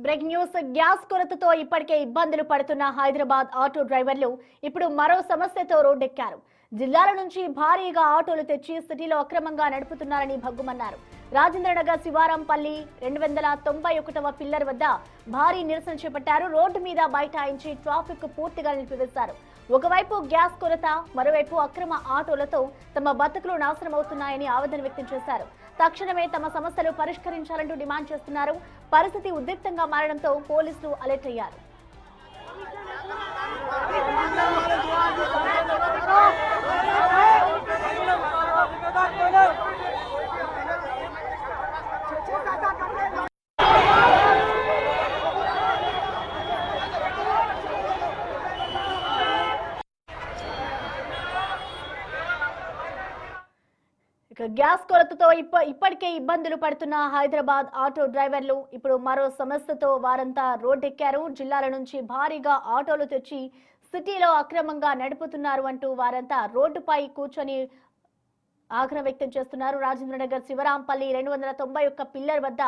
Break news. Gas కొరతతో ఇప్పటికే ఇబ్బందులు పడుతున్న హైదరాబాద్ ఆటో డ్రైవర్లు ఇప్పుడు మరో సమస్యతో రోడ్డెక్కారు. జిల్లాల నుంచి భారీగా ఆటోలు తెచ్చి సిటీలో అక్రమంగా నడుపుతున్నారని భగ్గుమన్నారు. రాజేంద్రనగర్ శివారాంపల్లి 291వ పిల్లర్ వద్ద భారీ నిరసన చేపట్టారు. రోడ్డు మీద బైఠాయించి ట్రాఫిక్ పూర్తిగా నిలిపివేశారు. ఒకవైపు గ్యాస్ కొరత, మరోవైపు అక్రమ ఆటోలతో తమ బతుకులు నాశనమవుతున్నాయని ఆవేదన వ్యక్తం చేశారు. తక్షణమే తమ సమస్యలు పరిష్కరించాలంటూ డిమాండ్ చేస్తున్నారు. పరిస్థితి ఉద్రిక్తంగా మారడంతో పోలీసులు అలర్ట్ అయ్యారు. గ్యాస్ కొరతతో ఇప్పటికే ఇబ్బందులు పడుతున్న హైదరాబాద్ ఆటో డ్రైవర్లు ఇప్పుడు మరో సమస్యతో వారంతా రోడ్డెక్కారు. జిల్లాల నుంచి భారీగా ఆటోలు తెచ్చి సిటీలో అక్రమంగా నడుపుతున్నారు అంటూ వారంతా రోడ్డుపై కూర్చొని ఆగ్రహం వ్యక్తం చేస్తున్నారు. రాజేంద్రనగర్ శివరాంపల్లి 291 పిల్లర్ వద్ద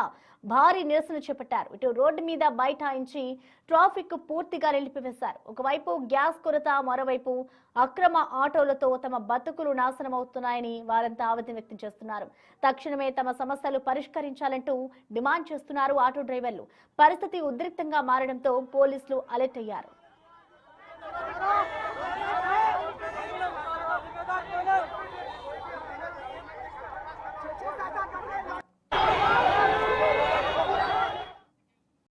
భారీ నిరసన చేపట్టారు. ఇటు రోడ్డు మీద బైఠాయించి ట్రాఫిక్ పూర్తిగా నిలిపివేశారు. ఒకవైపు గ్యాస్ కొరత, మరోవైపు అక్రమ ఆటోలతో తమ బతుకులు నాశనమవుతున్నాయని వారంతా ఆవేదన వ్యక్తం చేస్తున్నారు. తక్షణమే తమ సమస్యలు పరిష్కరించాలంటూ డిమాండ్ చేస్తున్నారు ఆటో డ్రైవర్లు. పరిస్థితి ఉద్రిక్తంగా మారడంతో పోలీసులు అలర్ట్ అయ్యారు.